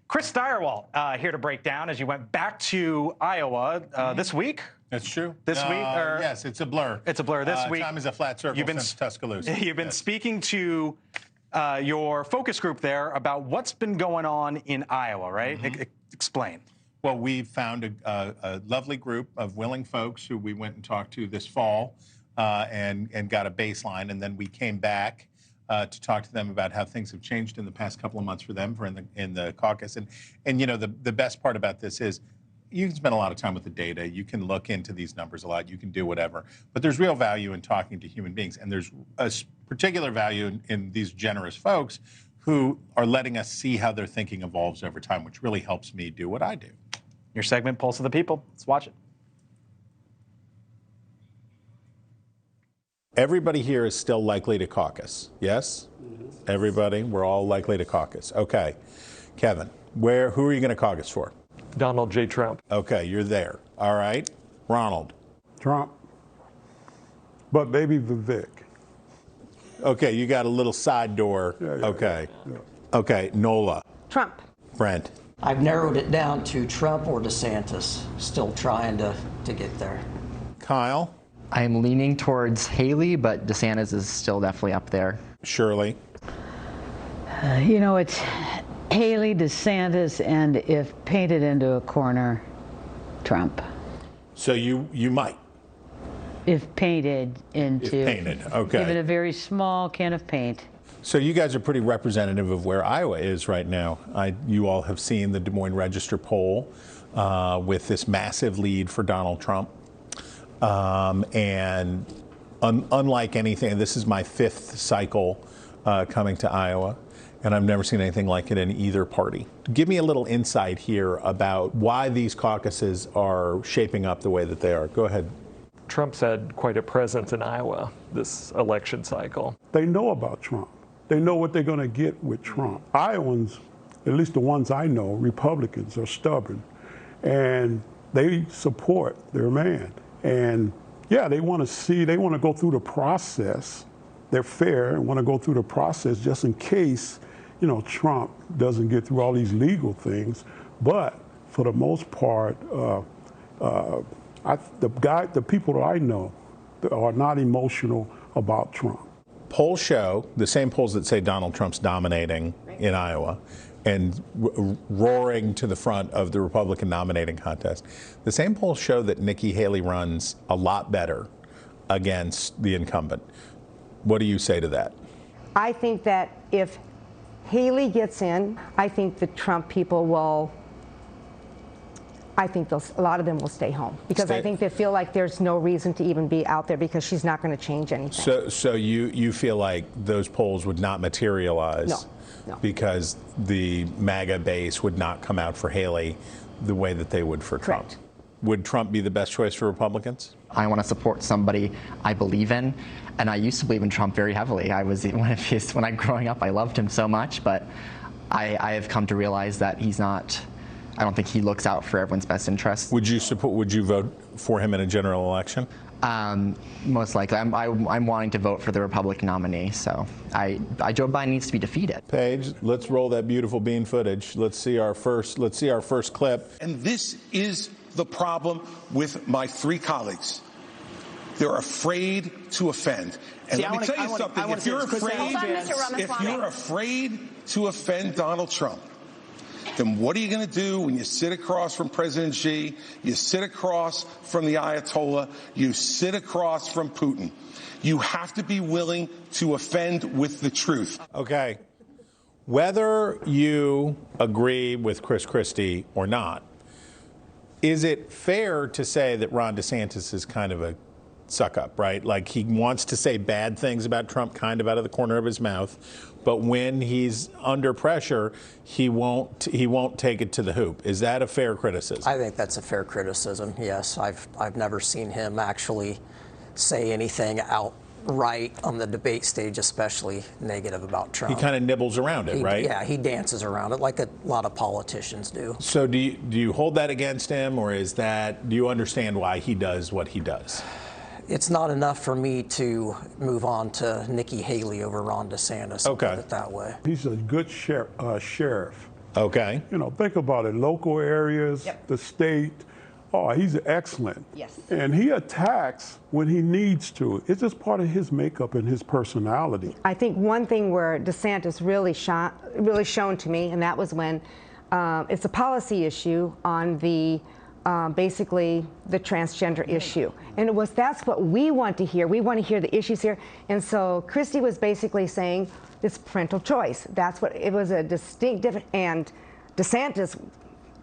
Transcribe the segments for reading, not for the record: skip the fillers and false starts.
Chris Stirewalt here to break down as you went back to Iowa this week. That's true. This week? Yes, it's a blur. It's a blur this week. Time is a flat circle since Tuscaloosa. You've been speaking to your focus group there about what's been going on in Iowa, right? Explain. Well, we found a lovely group of willing folks who we went and talked to this fall and got a baseline, and then we came back to talk to them about how things have changed in the past couple of months for them in the caucus. And you know, the best part about this is you can spend a lot of time with the data. You can look into these numbers a lot. You can do whatever. But there's real value in talking to human beings. And there's a particular value in these generous folks who are letting us see how their thinking evolves over time, which really helps me do what I do. Your segment, Pulse of the People. Let's watch it. Everybody here is still likely to caucus, yes? Everybody? We're all likely to caucus. Okay. Kevin, who are you going to caucus for? Donald J. Trump. Okay, you're there. All right. Ronald. Trump. But maybe Vivek. Okay, you got a little side door. Okay. Yeah. Okay, Nola. Trump. Brent. I've narrowed it down to Trump or DeSantis. Still trying to get there. Kyle. I'm leaning towards Haley, but DeSantis is still definitely up there. Shirley. You know, it's Haley, DeSantis, and if painted into a corner, Trump. So you might. If painted into. If painted, okay. Give it a very small can of paint. So you guys are pretty representative of where Iowa is right now. You all have seen the Des Moines Register poll with this massive lead for Donald Trump. And unlike anything, this is my 5th cycle coming to Iowa, and I've never seen anything like it in either party. Give me a little insight here about why these caucuses are shaping up the way that they are. Go ahead. Trump's had quite a presence in Iowa this election cycle. They know about Trump. They know what they're going to get with Trump. Iowans, at least the ones I know, Republicans, are stubborn, and they support their man. And yeah, they want to go through the process. They're fair and want to go through the process just in case, you know, Trump doesn't get through all these legal things. But for the most part, the people that I know are not emotional about Trump. Polls show, the same polls that say Donald Trump's dominating in Iowa and roaring to the front of the Republican nominating contest, the same polls show that Nikki Haley runs a lot better against the incumbent. What do you say to that? I think that if Haley gets in, I think the Trump people will, a lot of them will stay home because I think they feel like there's no reason to even be out there because she's not going to change anything. So you feel like those polls would not materialize? No. Because the MAGA base would not come out for Haley the way that they would for Trump. Correct. Would Trump be the best choice for Republicans? I want to support somebody I believe in, and I used to believe in Trump very heavily. When I growing up, I loved him so much, but I have come to realize that he's not. I don't think he looks out for everyone's best interests. Would you vote for him in a general election? Most likely. I'm wanting to vote for the Republican nominee, so Joe Biden needs to be defeated. Paige, let's roll that beautiful bean footage. Let's see our first clip. And this is the problem with my 3 colleagues. They're afraid to offend. And let me tell you something. If you're afraid to offend Donald Trump, then what are you going to do when you sit across from President Xi, you sit across from the Ayatollah, you sit across from Putin? You have to be willing to offend with the truth. Okay. Whether you agree with Chris Christie or not, is it fair to say that Ron DeSantis is kind of a suck-up, right? Like he wants to say bad things about Trump kind of out of the corner of his mouth, but when he's under pressure, he won't take it to the hoop. Is that a fair criticism? I think that's a fair criticism, yes. I've never seen him actually say anything outright on the debate stage, especially negative about Trump. He kind of nibbles around it, right? Yeah, he dances around it like a lot of politicians do. So do you hold that against him, or do you understand why he does what he does? It's not enough for me to move on to Nikki Haley over Ron DeSantis. Okay. Put it that way. He's a good sheriff. Okay. You know, think about it. Local areas, the state. Oh, he's excellent. Yes. And he attacks when he needs to. It's just part of his makeup and his personality. I think one thing where DeSantis really shown to me, and that was when it's a policy issue on the basically the transgender issue. And that's what we want to hear. We want to hear the issues here. And so Christie was basically saying it's parental choice. That's what it was, a distinct difference. And DeSantis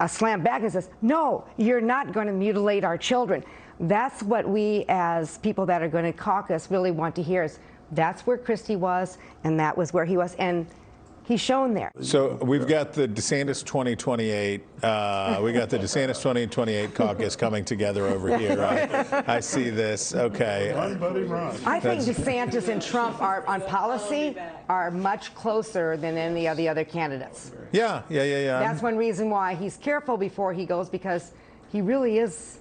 slammed back and says, no, you're not going to mutilate our children. That's what we as people that are going to caucus really want to hear is that's where Christie was and that was where he was. And he's shown there. So we've got the DeSantis 2028. We got the DeSantis 2028 caucus coming together over here. I see this. Okay. Run, buddy, run. I think DeSantis and Trump on policy are much closer than any of the other candidates. Yeah. That's one reason why he's careful before he goes, because he really is.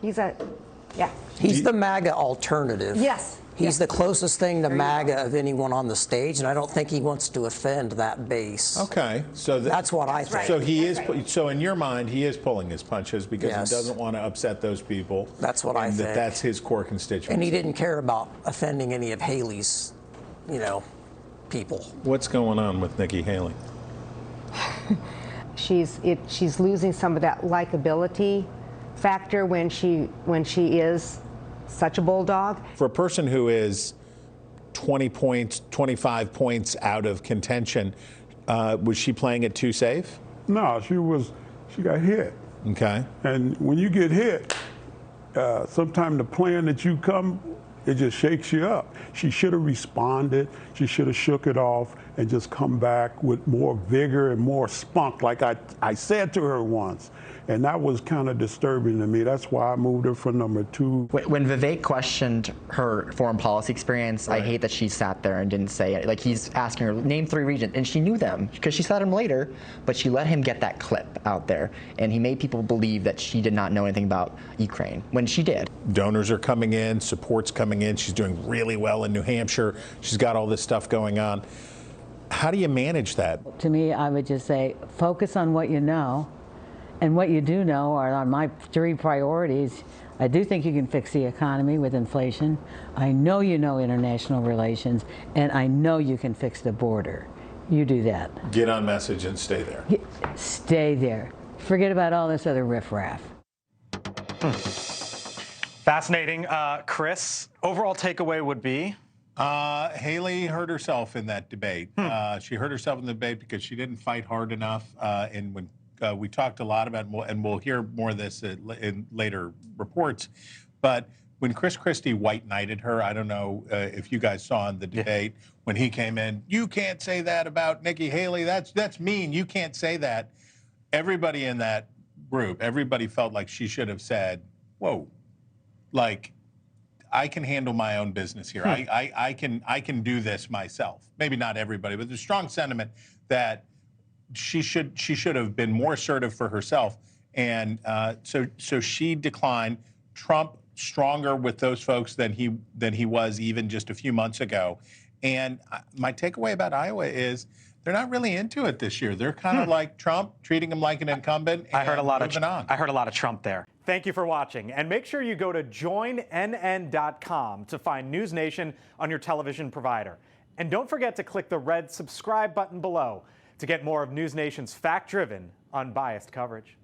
He's the MAGA alternative. Yes. He's the closest thing to MAGA of anyone on the stage, and I don't think he wants to offend that base. Okay, so that's what I think. So he is. So in your mind, he is pulling his punches because he doesn't want to upset those people. That's what I think. That's his core constituency. And he didn't care about offending any of Haley's, people. What's going on with Nikki Haley? She's losing some of that likability factor when she is such a bulldog. For a person who is 20 points, 25 points out of contention, was she playing it too safe? No, she got hit. Okay. And when you get hit, sometimes the plan that you come, it just shakes you up. She should have responded. She should have shook it off and just come back with more vigor and more spunk, like I said to her once. And that was kind of disturbing to me. That's why I moved her from number 2. When Vivek questioned her foreign policy experience, I hate that she sat there and didn't say it. Like, he's asking her, name 3 regions, and she knew them because she said them later, but she let him get that clip out there. And he made people believe that she did not know anything about Ukraine, when she did. Donors are coming in, support's coming in. She's doing really well in New Hampshire. She's got all this stuff going on. How do you manage that? To me, I would just say, focus on what you know. And what you do know are on my 3 priorities. I do think you can fix the economy with inflation. I know you know international relations, and I know you can fix the border. You do that. Get on message and stay there. Stay there. Forget about all this other riffraff. Fascinating. Chris, overall takeaway would be? Haley hurt herself in that debate. She hurt herself in the debate because she didn't fight hard enough. And when we talked a lot about, and we'll hear more of this in later reports, but when Chris Christie white-knighted her, I don't know if you guys saw in the debate, when he came in, you can't say that about Nikki Haley, that's mean, you can't say that. Everybody in that group, everybody felt like she should have said, whoa, like, I can handle my own business here. I can do this myself. Maybe not everybody, but there's strong sentiment that she should have been more assertive for herself, and so she declined. Trump stronger with those folks than he was even just a few months ago. And my takeaway about Iowa is they're not really into it this year. They're kind of like Trump, treating him like an incumbent. I heard a lot of Trump there. Thank you for watching, and make sure you go to joinnn.com to find NewsNation on your television provider. And don't forget to click the red subscribe button below to get more of NewsNation's fact-driven, unbiased coverage.